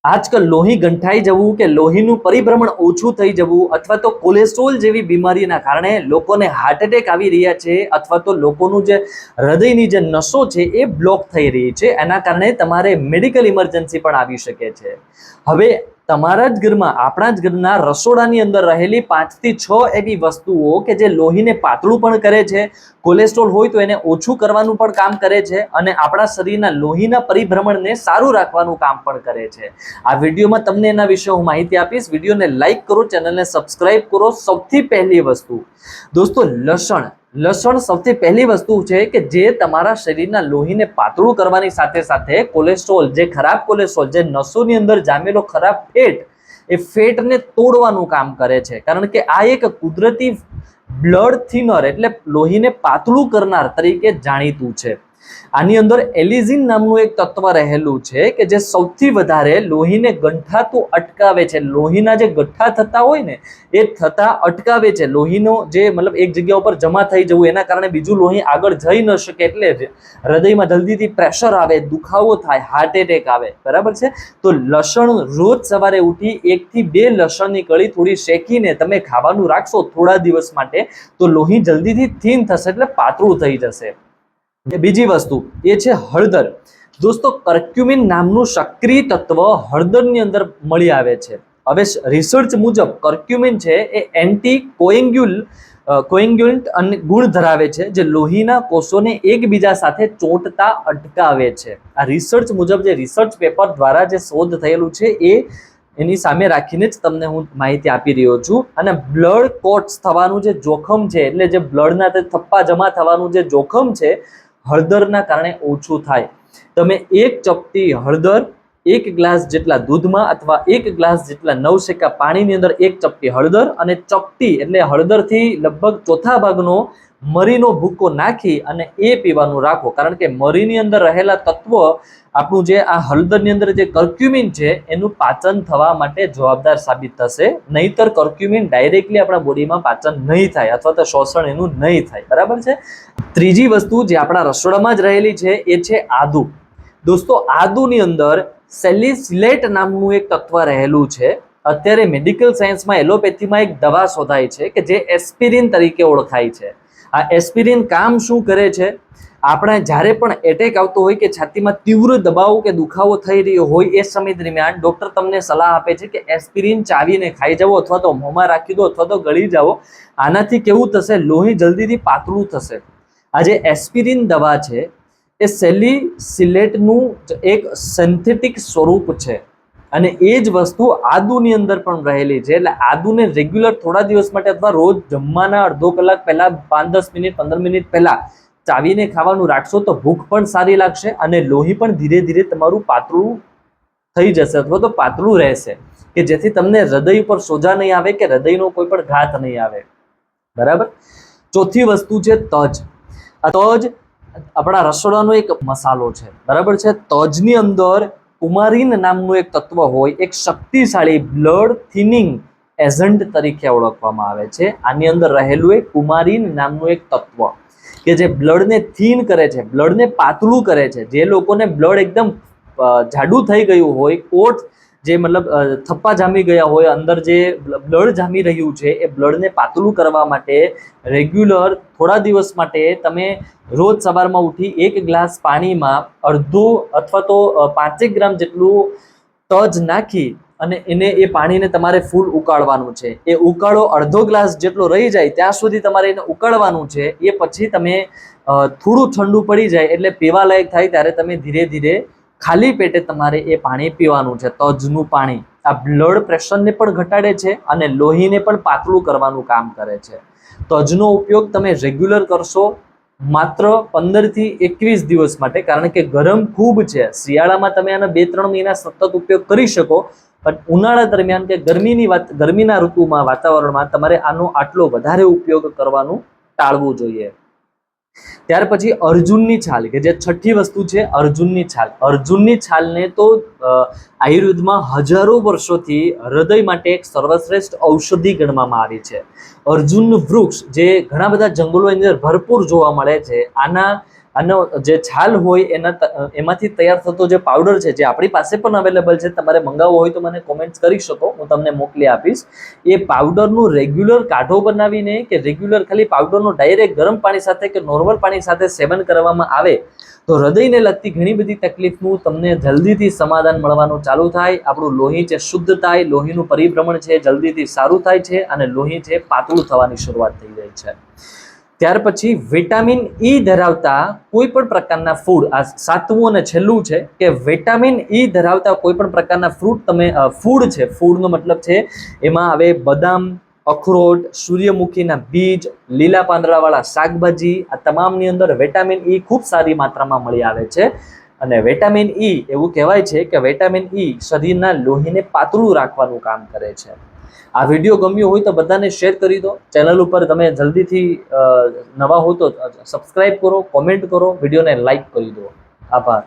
આજકાલ લોહી ગંઠાઈ જવું કે લોહીનું પરિભ્રમણ ઓછું થઈ જવું અથવા તો કોલેસ્ટ્રોલ જેવી બીમારીના કારણે લોકોને હાર્ટ એટેક આવી રહ્યા છે અથવા તો લોકોનું જે હૃદયની જે નસો છે એ બ્લોક થઈ રહી છે, એના કારણે તમારે મેડિકલ ઇમરજન્સી પણ આવી શકે છે. હવે તમારા જ ઘરમાં, આપણા જ ઘરના રસોડાની અંદર રહેલી 5 થી 6 એવી વસ્તુઓ કે જે લોહીને પાતળું પણ કરે છે, કોલેસ્ટ્રોલ હોય તો એને ઓછું કરવાનું પણ કામ કરે છે અને આપણા શરીરના લોહીના પરિભ્રમણને સારું રાખવાનું કામ પણ કરે છે. આ વિડીયોમાં તમને એના વિશે હું માહિતી આપીશ. વિડીયોને લાઈક કરો, ચેનલને સબસ્ક્રાઇબ કરો. સૌથી પહેલી વસ્તુ દોસ્તો, લસણ સૌથી પહેલી વસ્તુ છે કે જે તમારા શરીરના લોહીને પાતળું કરવાની સાથે સાથે કોલેસ્ટ્રોલ, જે ખરાબ કોલેસ્ટ્રોલ, જે નસોની અંદર જામેલો ખરાબ ફેટ, એ ફેટને તોડવાનું કામ કરે છે. કારણ કે આ એક કુદરતી બ્લડ થિનર એટલે લોહીને પાતળું કરનાર તરીકે જાણીતું છે. આની અંદર એલિઝિન નામનું એક તત્વ રહેલું છે કે જે સૌથી વધારે લોહીને ગંઠાતું અટકાવે છે. લોહીના જે ગઠ્ઠા થતા હોય ને એ થતા અટકાવે છે. લોહીનો જે મતલબ એક જગ્યા ઉપર જમા થઈ જવું, એના કારણે બીજું લોહી આગળ જઈ ન શકે, એટલે હૃદયમાં જલ્દીથી પ્રેશર આવે, દુખાવો થાય, હાર્ટ એટેક આવે. બરાબર છે? તો લસણ રોજ સવારે ઉઠી 1 થી 2 લસણની કળી થોડી શેકીને તમે ખાવાનું રાખશો થોડા દિવસ માટે, તો લોહી જલ્દીથી થીન થશે, એટલે પાતળું થઈ જશે. બીજી વસ્તુ એ છે હળદર. દોસ્તો, કર્ક્યુમિન નામનું સક્રિય તત્વ હળદરની અંદર મળી આવે છે. હવે રિસર્ચ મુજબ કર્ક્યુમિન છે એ એન્ટી કોએગ્યુલન્ટ અને ગુણ ધરાવે છે, જે લોહીના કોષોને એકબીજા સાથે ચોંટતા અટકાવે છે. આ રિસર્ચ મુજબ, જે રિસર્ચ પેપર દ્વારા જે શોધ થયેલું છે એની સામે રાખીને જ તમને હું માહિતી આપી રહ્યો છું. અને બ્લડ ક્લોટ્સ થવાનું જે જોખમ છે, એટલે જે બ્લડના થપ્પા જમા થવાનું જે જોખમ છે, હળદરના કારણે ઓછું થાય. તમે 1 ચપટી હળદર 1 ગ્લાસ જેટલા દૂધમાં અથવા 1 ગ્લાસ જેટલા નવશેકા પાણીની અંદર 1 ચપટી હળદર અને ચપટી એટલે હળદરથી લગભગ ચોથા ભાગનો મરીનો ભૂકો નાખી અને એ પીવાનું રાખો. કારણ કે મરીની અંદર રહેલા તત્વો આપણું જે આ હળદરની અંદર જે કર્ક્યુમિન છે એનું પાચન થવા માટે જવાબદાર સાબિત થશે. નહીતર કર્ક્યુમિન ડાયરેક્ટલી આપણા બોડીમાં પાચન નહીં થાય અથવા તો શોષણ એનું નહીં થાય. બરાબર છે? ત્રીજી વસ્તુ જે આપણા રસોડામાં જ રહેલી છે એ છે આદુ. દોસ્તો, આદુની અંદર સેલિસિલેટ નામનું એક તત્વ રહેલું છે. અત્યારે મેડિકલ સાયન્સમાં, એલોપેથીમાં એક દવા શોધાય છે કે જે એસ્પિરિન તરીકે ઓળખાય છે. આ એસ્પિરિન કામ શું કરે છે? આપણે જ્યારે પણ એટેક આવતો હોય કે છાતીમાં તીવ્ર દબાવ કે દુખાવો થઈ રહ્યો હોય, એ સમય દરમિયાન ડૉક્ટર તમને સલાહ આપે છે કે એસ્પિરિન ચાવીને ખાઈ જાઓ અથવા તો મોંમાં રાખી દો અથવા તો ગળી જાઓ. આનાથી કેવું થશે? લોહી જલ્દીથી પાતળું થશે. આ જે એસ્પિરિન દવા છે એ સેલિસિલેટનું એક સિન્થેટિક સ્વરૂપ છે અને એ જ વસ્તુ આદુની અંદર પણ રહેલી છે. એટલે આદુને રેગ્યુલર થોડા દિવસ માટે અથવા રોજ જમવાના અડધો કલાક પહેલા, 5-10 મિનિટ 15 મિનિટ પહેલા ચાવીને ખાવાનું રાખશો તો ભૂખ પણ સારી લાગશે અને લોહી પણ ધીરે ધીરે તમારું પાતળું થઈ જશે અથવા તો પાતળું રહેશે, કે જેથી તમને હૃદય ઉપર સોજા નહીં આવે કે હૃદયનો કોઈ પણ ઘાત નહીં આવે. બરાબર? ચોથી વસ્તુ છે તજ. તજ આપણા રસોડાનો એક મસાલો છે. બરાબર છે? તજની અંદર કુમારીન નામનું એક તત્વ હોય, એક શક્તિશાળી બ્લડ થિનિંગ એજન્ટ તરીકે ઓળખવામાં આવે છે. આની અંદર રહેલું એક કુમારીન નામનું એક તત્વ કે જે બ્લડને થીન કરે છે, બ્લડને પાતળું કરે છે. જે લોકોને બ્લડ એકદમ જાડું થઈ ગયું હોય, કોટ જે મતલબ થપ્પા જામી ગયા હોય, અંદર જે બ્લડ જામી રહ્યું છે, એ બ્લડને પાતળું કરવા માટે રેગ્યુલર થોડા દિવસ માટે તમે રોજ સવારમાં ઉઠી 1 ગ્લાસ પાણીમાં અડધો અથવા તો 5 ગ્રામ જેટલું તજ નાખી અને એ પાણીને તમારે ફૂલ ઉકાળવાનું છે. એ ઉકાળો અડધો ગ્લાસ જેટલો રહી જાય ત્યાં સુધી તમારે એને ઉકાળવાનું છે. એ પછી તમે થોડું ઠંડુ પડી જાય એટલે પીવા લાયક થાય ત્યારે તમે ધીરે ધીરે ખાલી પેટે તમારે એ પાણી પીવાનું છે, તજનું પાણી. આ બ્લડ પ્રેશરને પણ ઘટાડે છે અને લોહીને પણ પાતળું કરવાનું કામ કરે છે. તજનો ઉપયોગ તમે રેગ્યુલર કરશો માત્ર 15 થી 21 દિવસ માટે, કારણ કે ગરમ ખૂબ છે. શિયાળામાં તમે આના 2-3 મહિના સતત ઉપયોગ કરી શકો, પણ ઉનાળા દરમિયાન કે ગરમીના ઋતુમાં વાતાવરણમાં તમારે આનો આટલો વધારે ઉપયોગ કરવાનું ટાળવું જોઈએ. ત્યાર પછી અર્જુનની છાલ, કે જે છઠ્ઠી વસ્તુ છે અર્જુનની છાલ. અર્જુનની છાલને તો આયુર્વેદમાં હજારો વર્ષોથી હૃદય માટે એક સર્વશ્રેષ્ઠ ઔષધિ ગણવામાં આવી છે. અર્જુનનું વૃક્ષ જે ઘણા બધા જંગલોની અંદર ભરપૂર જોવા મળે છે, આના આનો જે છાલ હોય એમાંથી તૈયાર થતો જે પાવડર છે, જે આપણી પાસે પણ અવેલેબલ છે, તમારે મંગાવવો હોય તો મને કોમેન્ટ કરી શકો, હું તમને મોકલી આપીશ. એ પાવડરનું રેગ્યુલર કાઢો બનાવીને કે રેગ્યુલર ખાલી પાવડરનું ડાયરેક્ટ ગરમ પાણી સાથે કે નોર્મલ પાણી સાથે સેવન કરવામાં આવે તો હૃદયને લગતી ઘણી બધી તકલીફનું તમને જલ્દીથી સમાધાન મળવાનું ચાલુ થાય. આપણું લોહી છે શુદ્ધ થાય, લોહીનું પરિભ્રમણ છે જલ્દીથી સારું થાય છે અને લોહી છે પાતળું થવાની શરૂઆત થઈ જાય છે. ત્યાર પછી વિટામિન ઈ ધરાવતા કોઈ પણ પ્રકારના ફૂડ, આ 7મું અને છેલ્લું છે કે વિટામિન ઈ ધરાવતા કોઈ પણ પ્રકારના ફ્રૂટ તમે ફૂડ છે, ફૂડનો મતલબ છે એમાં હવે બદામ, અખરોટ, સૂર્યમુખીના બીજ, લીલા પાંદડાવાળા શાકભાજી, આ તમામની અંદર વિટામિન ઈ ખૂબ સારી માત્રામાં મળી આવે છે. અને વિટામિન ઈ એવું કહેવાય છે કે વિટામિન ઈ શરીરના લોહીને પાતળું રાખવાનું કામ કરે છે. આ વિડીયો ગમ્યો હોય તો બધાને શેર કરી દો. ચેનલ ઉપર તમે જલ્દીથી નવા હો તો સબસ્ક્રાઇબ કરો, કોમેન્ટ કરો, વિડીયોને લાઈક કરી દો. આભાર.